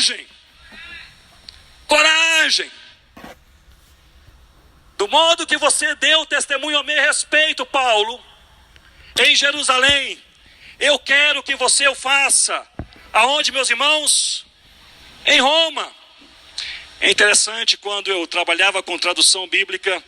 coragem. Coragem. Do modo que você deu testemunho a meu respeito, Paulo, em Jerusalém, eu quero que você o faça. Aonde, meus irmãos? Em Roma. É interessante, quando eu trabalhava com tradução bíblica,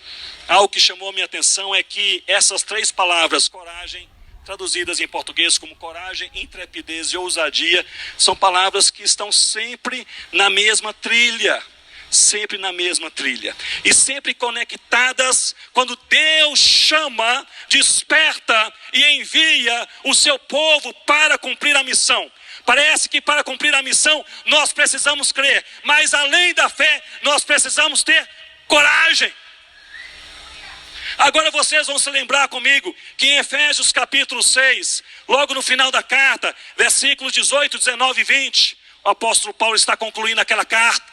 algo que chamou a minha atenção é que essas três palavras, coragem, traduzidas em português como coragem, intrepidez e ousadia, são palavras que estão sempre na mesma trilha. Sempre na mesma trilha. E sempre conectadas quando Deus chama, desperta e envia o seu povo para cumprir a missão. Parece que para cumprir a missão nós precisamos crer, mas além da fé nós precisamos ter coragem. Agora vocês vão se lembrar comigo que em Efésios capítulo 6, logo no final da carta, versículos 18, 19 e 20, o apóstolo Paulo está concluindo aquela carta.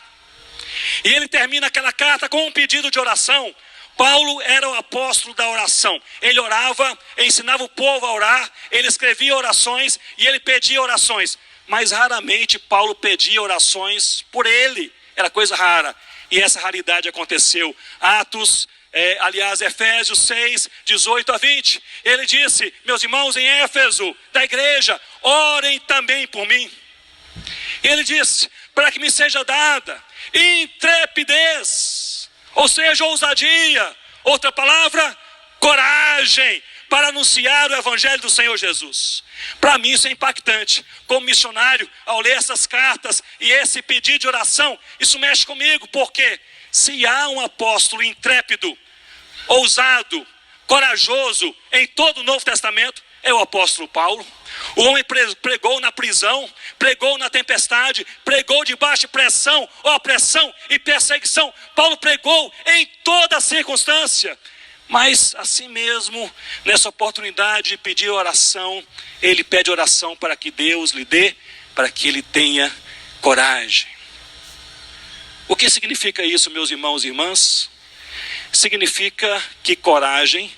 E ele termina aquela carta com um pedido de oração. Paulo era o apóstolo da oração. Ele orava, ensinava o povo a orar, ele escrevia orações e ele pedia orações. Mas raramente Paulo pedia orações por ele. Era coisa rara. E essa raridade aconteceu. Efésios 6, 18 a 20. Ele disse, meus irmãos em Éfeso, da igreja, orem também por mim. Ele disse, para que me seja dada intrepidez, ou seja, ousadia, outra palavra, coragem, para anunciar o evangelho do Senhor Jesus. Para mim isso é impactante. Como missionário, ao ler essas cartas e esse pedido de oração, isso mexe comigo, porque se há um apóstolo intrépido, ousado, corajoso em todo o Novo Testamento, é o apóstolo Paulo. O homem pregou na prisão, pregou na tempestade, pregou debaixo de pressão, opressão e perseguição. Paulo pregou em toda circunstância. Mas assim mesmo, nessa oportunidade de pedir oração, ele pede oração para que Deus lhe dê, para que ele tenha coragem. O que significa isso, meus irmãos e irmãs? Significa que coragem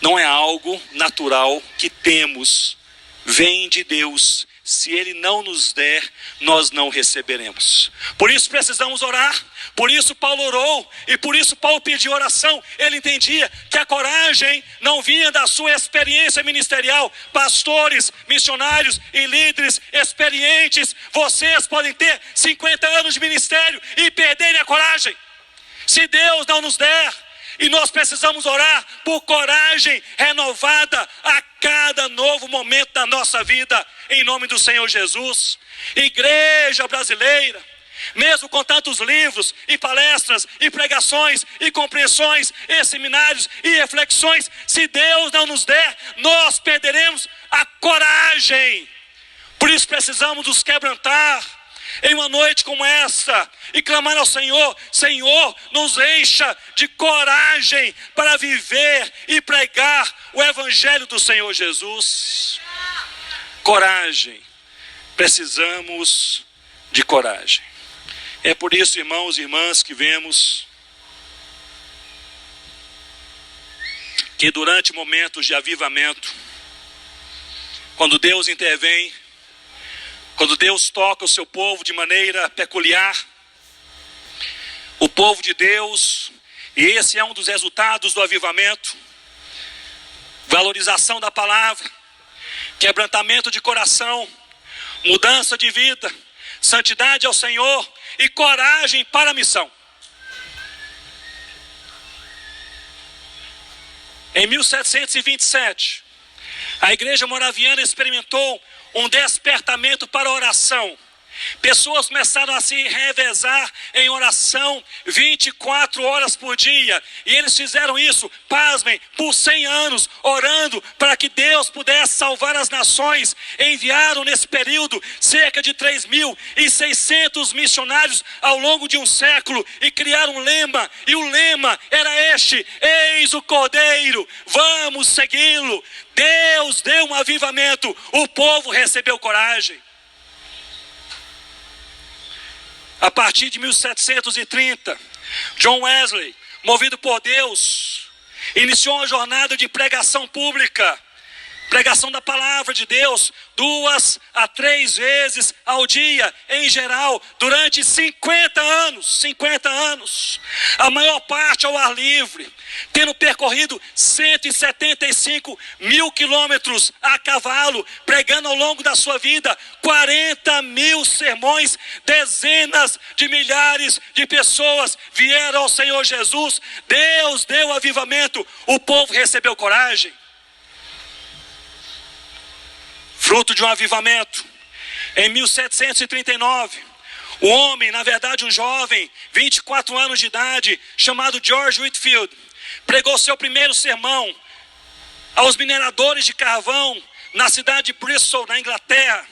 não é algo natural que temos, vem de Deus. Se Ele não nos der, nós não receberemos. Por isso precisamos orar, por isso Paulo orou, e por isso Paulo pediu oração. Ele entendia que a coragem não vinha da sua experiência ministerial. Pastores, missionários e líderes experientes, vocês podem ter 50 anos de ministério e perderem a coragem. Se Deus não nos der, e nós precisamos orar por coragem renovada a cada novo momento da nossa vida, em nome do Senhor Jesus. Igreja brasileira, mesmo com tantos livros e palestras e pregações e compreensões e seminários e reflexões, se Deus não nos der, nós perderemos a coragem. Por isso precisamos nos quebrantar em uma noite como esta e clamar ao Senhor: Senhor, nos encha de coragem para viver e pregar o evangelho do Senhor Jesus. Coragem, precisamos de coragem. É por isso, irmãos e irmãs, que vemos que durante momentos de avivamento, quando Deus intervém, quando Deus toca o seu povo de maneira peculiar, o povo de Deus, e esse é um dos resultados do avivamento, valorização da palavra, quebrantamento de coração, mudança de vida, santidade ao Senhor e coragem para a missão. Em 1727, a igreja moraviana experimentou um despertamento para a oração. Pessoas começaram a se revezar em oração 24 horas por dia. E eles fizeram isso, pasmem, por 100 anos, orando para que Deus pudesse salvar as nações. Enviaram nesse período cerca de 3.600 missionários ao longo de um século e criaram um lema. E o lema era este: eis o Cordeiro, vamos segui-lo. Deus deu um avivamento, o povo recebeu coragem. A partir de 1730, John Wesley, movido por Deus, iniciou uma jornada de pregação pública Pregação da palavra de Deus 2 a 3 vezes ao dia, em geral, durante 50 anos. 50 anos. A maior parte ao ar livre, tendo percorrido 175 mil quilômetros a cavalo, pregando ao longo da sua vida 40 mil sermões. Dezenas de milhares de pessoas vieram ao Senhor Jesus. Deus deu avivamento, o povo recebeu coragem. Fruto de um avivamento. Em 1739, o homem, na verdade um jovem, 24 anos de idade, chamado George Whitefield, pregou seu primeiro sermão aos mineradores de carvão na cidade de Bristol, na Inglaterra.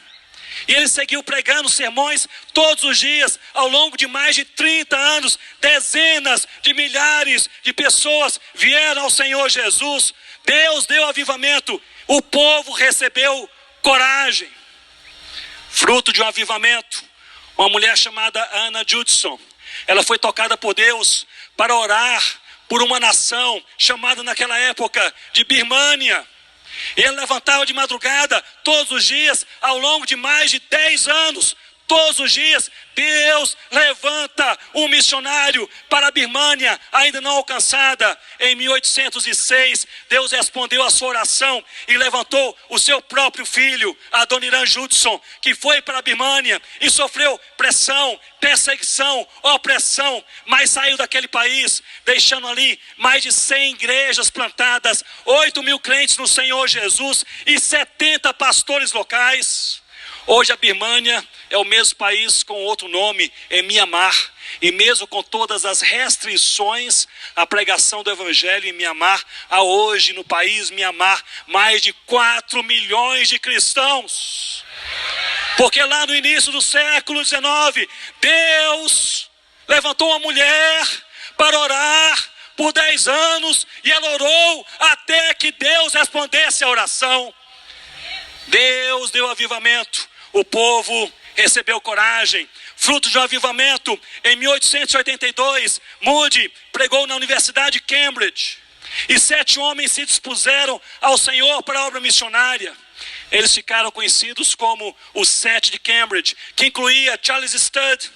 E ele seguiu pregando sermões todos os dias, ao longo de mais de 30 anos. Dezenas de milhares de pessoas vieram ao Senhor Jesus. Deus deu avivamento, o povo recebeu coragem. Fruto de um avivamento, uma mulher chamada Anna Judson, ela foi tocada por Deus para orar por uma nação chamada naquela época de Birmânia. Ele levantava de madrugada todos os dias, ao longo de mais de 10 anos. Todos os dias, Deus levanta um missionário para a Birmânia, ainda não alcançada. Em 1806, Deus respondeu a sua oração e levantou o seu próprio filho, Adoniran Judson, que foi para a Birmânia e sofreu pressão, perseguição, opressão, mas saiu daquele país, deixando ali mais de 100 igrejas plantadas, 8 mil crentes no Senhor Jesus e 70 pastores locais. Hoje a Birmânia é o mesmo país com outro nome, é Mianmar. E mesmo com todas as restrições, a pregação do evangelho em Mianmar, há hoje no país Mianmar, mais de 4 milhões de cristãos. Porque lá no início do século XIX, Deus levantou uma mulher para orar por 10 anos, e ela orou até que Deus respondesse a oração. Deus deu avivamento. O povo recebeu coragem. Fruto de um avivamento, em 1882, Moody pregou na Universidade de Cambridge. E 7 homens se dispuseram ao Senhor para a obra missionária. Eles ficaram conhecidos como os 7 de Cambridge, que incluía Charles Studd.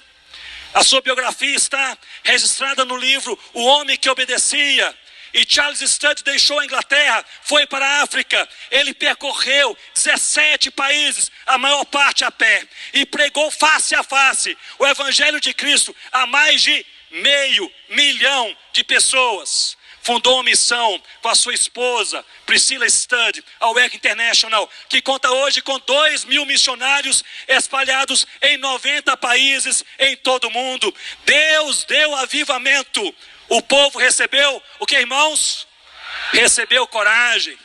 A sua biografia está registrada no livro O Homem que Obedecia. E Charles Studd deixou a Inglaterra, foi para a África. Ele percorreu 17 países, a maior parte a pé, e pregou face a face o Evangelho de Cristo a mais de 500 mil de pessoas. Fundou uma missão com a sua esposa, Priscilla Studd, a WEC International, que conta hoje com 2 mil missionários espalhados em 90 países em todo o mundo. Deus deu avivamento. O povo recebeu o que, irmãos? Recebeu coragem.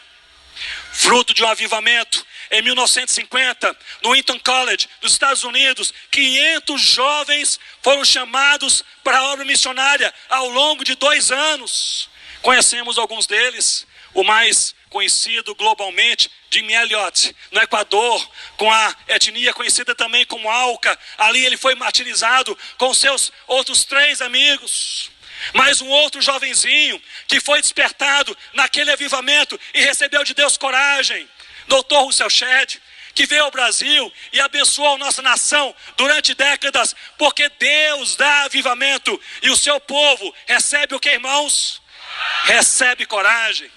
Fruto de um avivamento. Em 1950, no Eton College, dos Estados Unidos, 500 jovens foram chamados para a obra missionária ao longo de 2 anos. Conhecemos alguns deles. O mais conhecido globalmente, Jim Elliot, no Equador, com a etnia conhecida também como Auca. Ali ele foi martirizado com seus outros 3 amigos. Mas um outro jovenzinho que foi despertado naquele avivamento e recebeu de Deus coragem, Dr. Russell Shedd, que veio ao Brasil e abençoou a nossa nação durante décadas, porque Deus dá avivamento e o seu povo recebe o que, irmãos? Recebe coragem.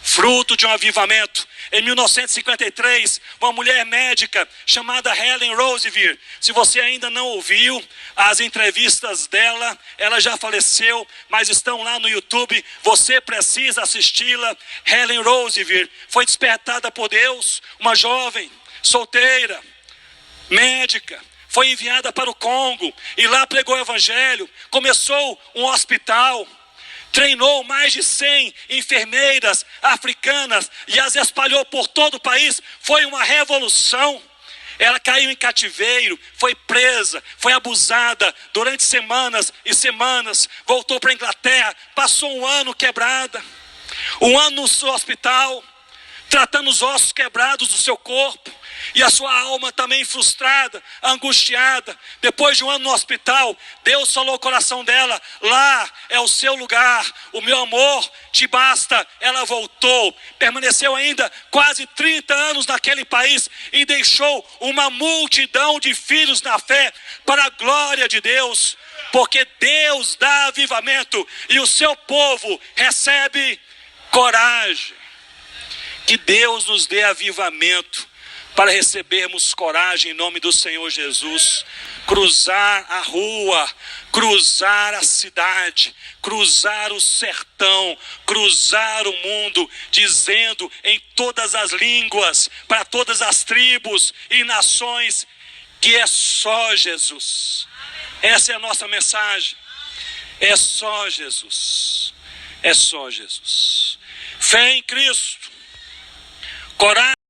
Fruto de um avivamento. Em 1953, uma mulher médica chamada Helen Roosevelt, se você ainda não ouviu as entrevistas dela, ela já faleceu, mas estão lá no YouTube, você precisa assisti-la. Helen Roosevelt foi despertada por Deus, uma jovem, solteira, médica, foi enviada para o Congo e lá pregou o evangelho, começou um hospital, treinou mais de 100 enfermeiras africanas e as espalhou por todo o país. Foi uma revolução. Ela caiu em cativeiro, foi presa, foi abusada durante semanas e semanas. Voltou para a Inglaterra, passou um ano quebrada, um ano no seu hospital. tratando os ossos quebrados do seu corpo, e a sua alma também frustrada, angustiada. Depois de um ano no hospital, Deus falou ao coração dela: lá é o seu lugar, o meu amor te basta. Ela voltou, permaneceu ainda quase 30 anos naquele país e deixou uma multidão de filhos na fé, para a glória de Deus, porque Deus dá avivamento e o seu povo recebe coragem. Que Deus nos dê avivamento para recebermos coragem em nome do Senhor Jesus. Cruzar a rua, cruzar a cidade, cruzar o sertão, cruzar o mundo, dizendo em todas as línguas, para todas as tribos e nações, que é só Jesus. Essa é a nossa mensagem. É só Jesus. É só Jesus. Fé em Cristo. Coragem.